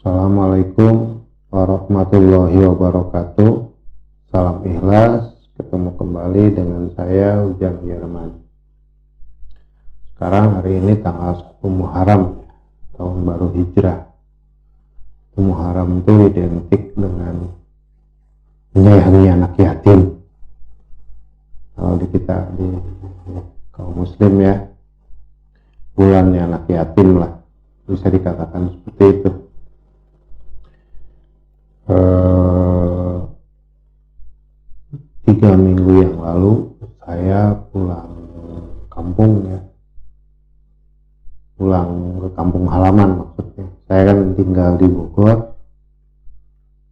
Assalamualaikum warahmatullahi wabarakatuh. Salam ikhlas, ketemu kembali dengan saya Ujang Jerman. Sekarang hari ini tanggal 10 Muharram, tahun baru Hijrah. Muharram itu identik dengan menyayangi anak yatim. Kalau di kita di kaum muslim ya, bulannya anak yatim lah, bisa dikatakan seperti itu. 3 minggu yang lalu saya pulang kampung ya, pulang ke kampung halaman maksudnya. Saya kan tinggal di Bogor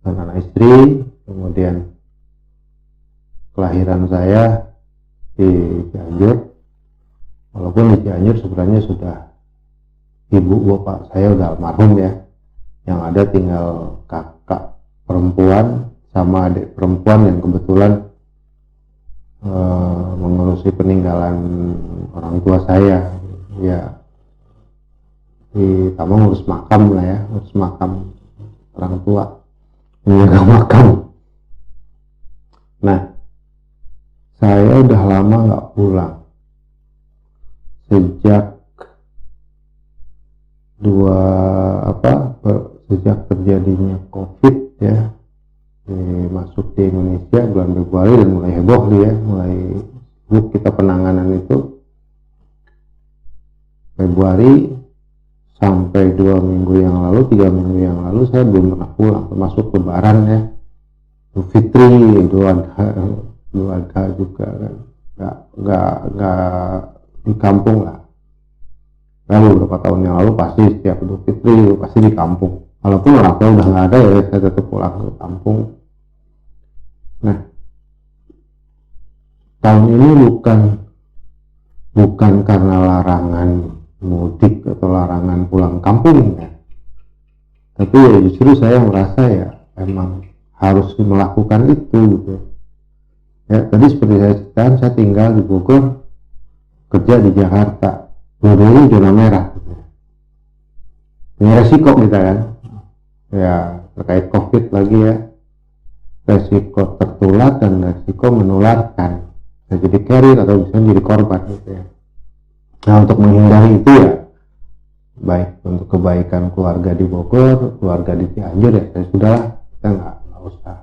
dan anak istri, kemudian kelahiran saya di Cianjur. Walaupun di Cianjur sebenarnya sudah ibu bapak saya udah almarhum ya, yang ada tinggal kakak perempuan sama adik perempuan yang kebetulan mengurusi peninggalan orang tua saya ya, ditambah ngurus makam lah ya, ngurus makam orang tua, menjaga makam. Nah, saya udah lama nggak pulang sejak sejak terjadinya COVID ya, masuk di Indonesia bulan Februari, dan mulai heboh ya, mulai kita penanganan itu Februari sampai 2 minggu yang lalu, 3 minggu yang lalu saya belum pernah pulang, termasuk Lebaran ya, Idul Fitri, Idul Adha juga kan, nggak di kampung lah. Lalu beberapa tahun yang lalu pasti setiap Idul Fitri pasti di kampung, walaupun orang tua udah nggak ada ya, saya tetap pulang ke kampung. Nah, tahun ini bukan karena larangan mudik atau larangan pulang kampung ya, tapi ya justru saya merasa ya emang harus melakukan itu gitu ya. Tadi seperti saya ceritakan, saya tinggal di Bogor, kerja di Jakarta, dua-duanya zona merah gitu. Ini resiko kita kan ya, terkait COVID lagi ya, resiko tertular dan resiko menularkan, bisa jadi carrier atau bisa jadi korban gitu ya. Nah, untuk menghindari itu ya, baik untuk kebaikan keluarga di Bogor, keluarga di Cianjur ya, saya sudahlah, kita nggak usah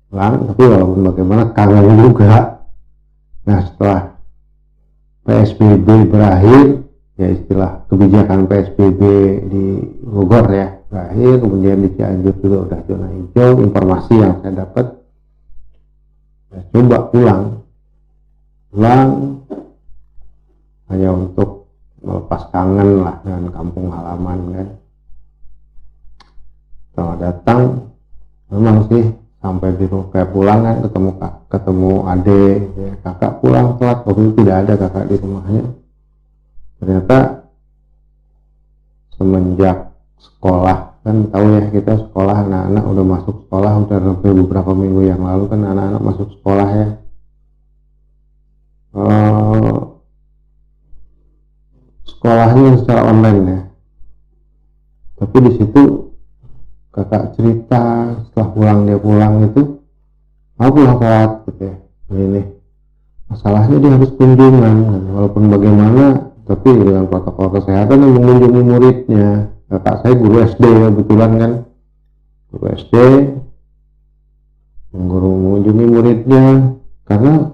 pulang. Tapi walaupun bagaimana kangen juga. Nah, setelah PSBB berakhir ya, istilah kebijakan PSBB di Bogor ya berakhir, kemudian di Cianjur juga udah zona hijau, informasi yang saya dapat ya, coba pulang hanya untuk melepas kangen lah dengan kampung halaman kan. Setelah datang memang sih sampai di rumah kayak pulang kan, ketemu adik ya, kakak pulang telat, waktu itu tidak ada kakak di rumahnya. Ternyata semenjak sekolah, kan tahu ya kita sekolah, anak-anak udah masuk sekolah, udah beberapa minggu yang lalu kan anak-anak masuk sekolah ya. Sekolahnya secara online ya, tapi di situ kakak cerita setelah dia pulang itu, aku pulang telat gitu ya, ini masalahnya dia harus kunjungan, walaupun bagaimana tapi dengan protokol kesehatan yang mengunjungi muridnya. Kakak saya guru SD ya, kebetulan kan guru SD, mengunjungi muridnya, karena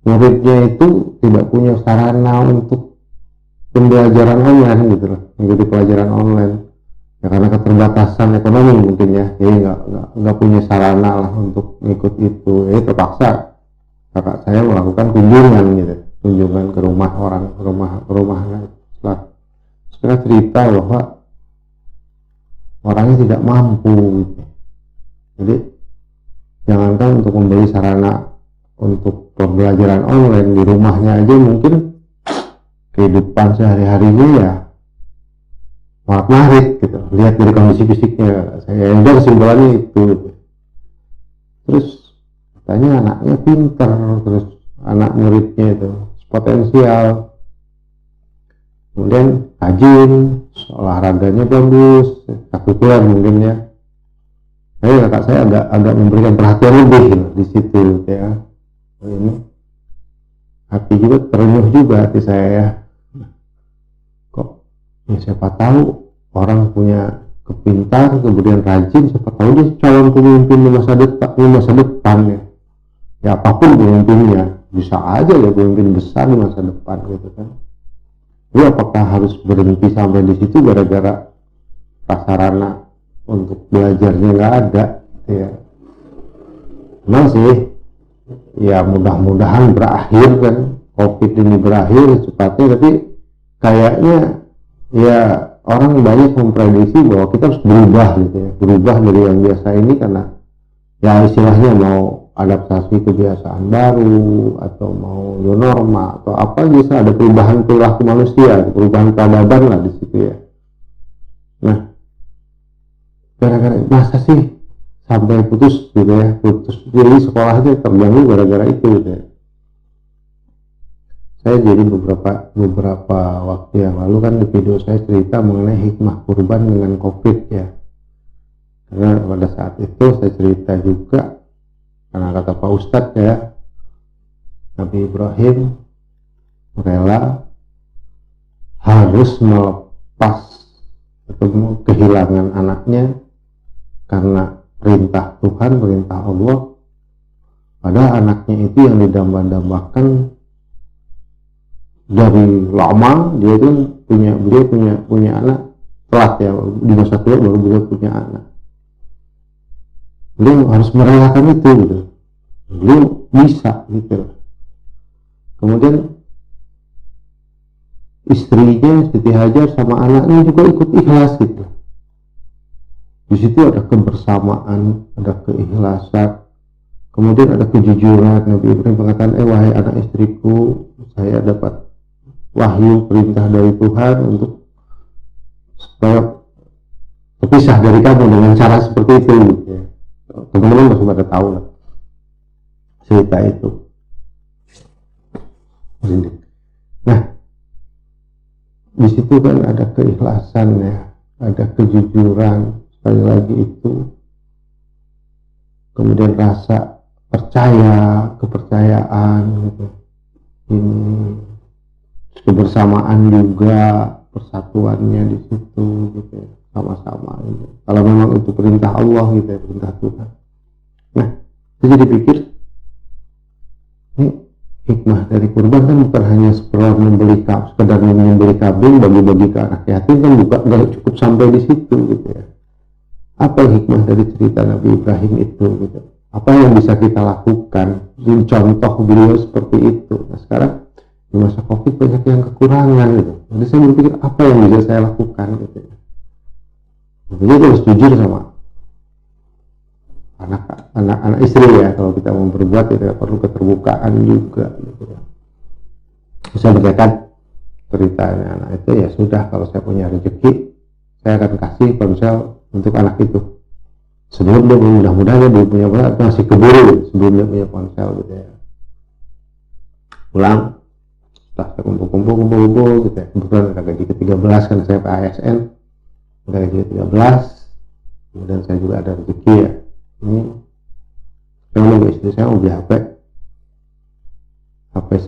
muridnya itu tidak punya sarana untuk pembelajaran online gitu loh, mengikuti pelajaran online ya, karena keterbatasan ekonomi mungkin ya, jadi nggak punya sarana lah untuk ngikut itu. Jadi terpaksa kakak saya melakukan kunjungan gitu, kunjungan ke rumah orang, rumah. Setelah cerita bahwa orangnya tidak mampu gitu. Jadi jangankan untuk membeli sarana untuk pembelajaran online, di rumahnya aja mungkin kehidupan sehari-harinya ya marit gitu, lihat dari kondisi fisiknya. Saya udah kesimpulannya itu gitu. Terus katanya anaknya pinter, terus anak muridnya itu potensial. Kemudian rajin, olahraganya bagus, kakukulan mungkin ya. Saya kakak saya agak memberikan perhatian lebih di situ ya. Ini hati juga terenyuh juga hati saya ya. Kok ya siapa tahu orang punya kepintar kemudian rajin, siapa tahu dia calon pemimpin di masa depan ya. Ya apapun pemimpinnya, bisa aja ya pemimpin besar di masa depan gitu kan. Jadi apakah harus berhenti sampai di situ gara-gara prasarana untuk belajarnya nggak ada gitu ya. Memang sih ya mudah-mudahan berakhir kan, COVID ini berakhir secepatnya, tapi kayaknya ya orang banyak memprediksi bahwa kita harus berubah gitu ya, berubah dari yang biasa ini karena ya istilahnya mau adaptasi kebiasaan baru atau mau new norma atau apa, bisa ada perubahan perilaku manusia, perubahan peradaban lah di situ ya. Nah, gara-gara masa sih sampai putus gitu ya, putus jadi sekolahnya terganggu gara-gara itu gitu ya. Saya jadi beberapa waktu yang lalu kan di video saya cerita mengenai hikmah kurban dengan COVID ya, karena pada saat itu saya cerita juga karena kata Pak Ustadz ya, Nabi Ibrahim rela harus melepas atau kehilangan anaknya karena perintah Tuhan, perintah Allah. Padahal anaknya itu yang didamba-dambakan dari lama, dia itu punya anak telat ya, di masa tua baru beliau punya anak. Beliau harus merelakan itu gitu, beliau bisa gitu. Kemudian istrinya Siti Hajar sama anaknya juga ikut ikhlas gitu. Di situ ada kebersamaan, ada keikhlasan, kemudian ada kejujuran. Nabi Ibrahim mengatakan, wahai anak istriku, saya dapat wahyu perintah dari Tuhan untuk supaya terpisah dari kamu dengan cara seperti itu gitu ya. Teman-teman masih pada tahu lah cerita itu. Nah, di situ kan ada keikhlasan ya, ada kejujuran, sekali lagi itu, kemudian rasa percaya, kepercayaan gitu. Ini kebersamaan juga, persatuannya di situ gitu ya, sama-sama gitu. Kalau memang itu perintah Allah gitu ya, perintah Tuhan. Nah, saya jadi pikir ini hikmah dari kurban kan bukan hanya sekedar membeli kambing bagi-bagi ke anak yatim, kan bukan nggak cukup sampai di situ gitu ya. Apa hikmah dari cerita Nabi Ibrahim itu gitu? Apa yang bisa kita lakukan? Ini contoh beliau seperti itu. Nah sekarang di masa COVID banyak yang kekurangan gitu. Jadi saya berpikir apa yang bisa saya lakukan gitu ya. Jadi harus jujur sama anak istri ya, kalau kita mau berbuat itu perlu keterbukaan juga gitu ya. Saya berkaitan ceritanya anak itu, ya sudah, kalau saya punya rezeki saya akan kasih ponsel untuk anak itu sebelum dia, mudah-mudahan dia punya ponsel, masih keburu sebelum dia punya ponsel gitu ya. Pulang setelah saya kumpul gitu ya, kebetulan ada gaji ke-13 kan, saya PASN ada gaji ke-13, kemudian saya juga ada rezeki ya. Ini saya ngomong ke istri saya, mau beli HP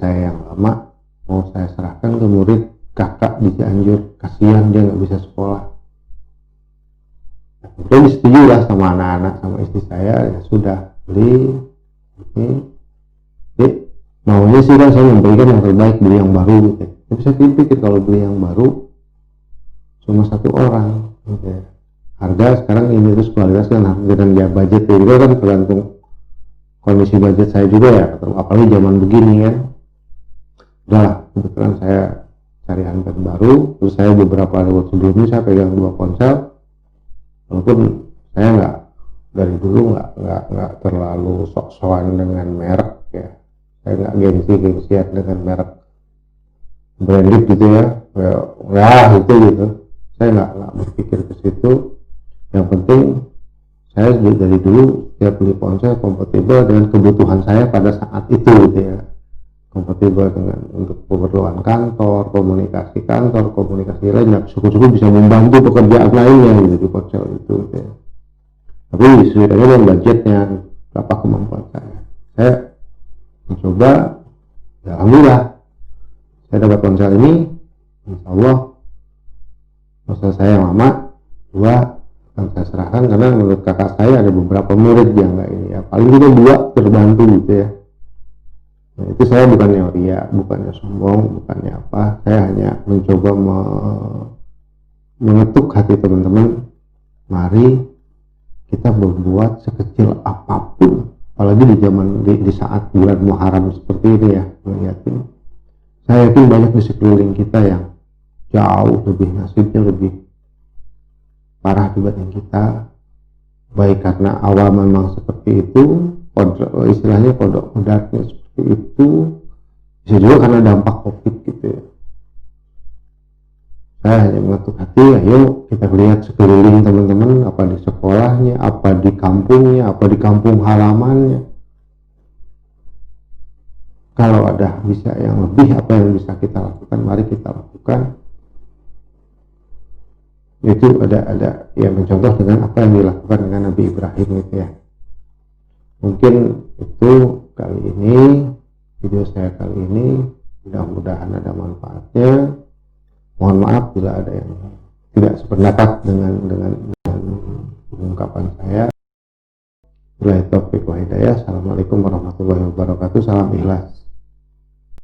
saya yang lama mau saya serahkan ke murid kakak di Cianjur, kasihan dia nggak bisa sekolah. Kemudian disetujui lah sama anak-anak sama istri saya, ya sudah beli ini. Jadi maunya sih kan saya memberikan yang terbaik, beli yang baru gitu. Tapi saya pikir kalau beli yang baru cuma satu orang gitu ya. Harga sekarang ini terus kualitas kan dengan budget itu kan tergantung kondisi budget saya juga ya, apalagi zaman begini kan. Udahlah, kebetulan saya cari handphone baru, terus saya beberapa hari sebelumnya saya pegang 2 ponsel, walaupun saya dari dulu nggak terlalu sok-sokan dengan merek ya, saya nggak gengsian dengan merek branded gitu ya, itu gitu, saya nggak berpikir ke situ. Yang penting saya dari dulu setiap beli ponsel kompatibel dengan kebutuhan saya pada saat itu gitu ya. kompatibel dengan untuk keperluan kantor, komunikasi lainnya, syukur-syukur bisa membantu pekerjaan lainnya gitu di ponsel itu gitu ya. Tapi sesuai dengan budgetnya, berapa kemampuan saya mencoba, ya alhamdulillah saya dapat ponsel ini, insya Allah ponsel saya yang lama, dua akan saya serahkan, karena menurut kakak saya ada beberapa murid yang nggak ini ya, paling juga dua terbantu gitu ya. Nah, itu saya bukannya ria, bukannya sombong, bukannya apa, saya hanya mencoba mengetuk hati teman-teman, mari kita berbuat sekecil apapun, apalagi di zaman di saat bulan Muharram seperti ini ya, melihatin. Saya yakin banyak di sekeliling kita yang jauh lebih nasibnya lebih parah dibanding kita, baik karena awal memang seperti itu, istilahnya kodok kodaknya seperti itu, bisa juga karena dampak COVID gitu ya. Saya hanya mengetuk hati, ayo kita lihat sekeliling teman-teman, apa di sekolahnya, apa di kampungnya, apa di kampung halamannya. Kalau ada bisa yang lebih, apa yang bisa kita lakukan, mari kita lakukan. Itu ada ya, mencontoh dengan apa yang dilakukan dengan Nabi Ibrahim gitu ya. Mungkin itu kali ini, video saya kali ini, mudah-mudahan ada manfaatnya. Mohon maaf bila ada yang tidak sependapat dengan ungkapan saya. Wabillahi taufiq wal hidayah. Assalamualaikum warahmatullahi wabarakatuh. Salam ikhlas.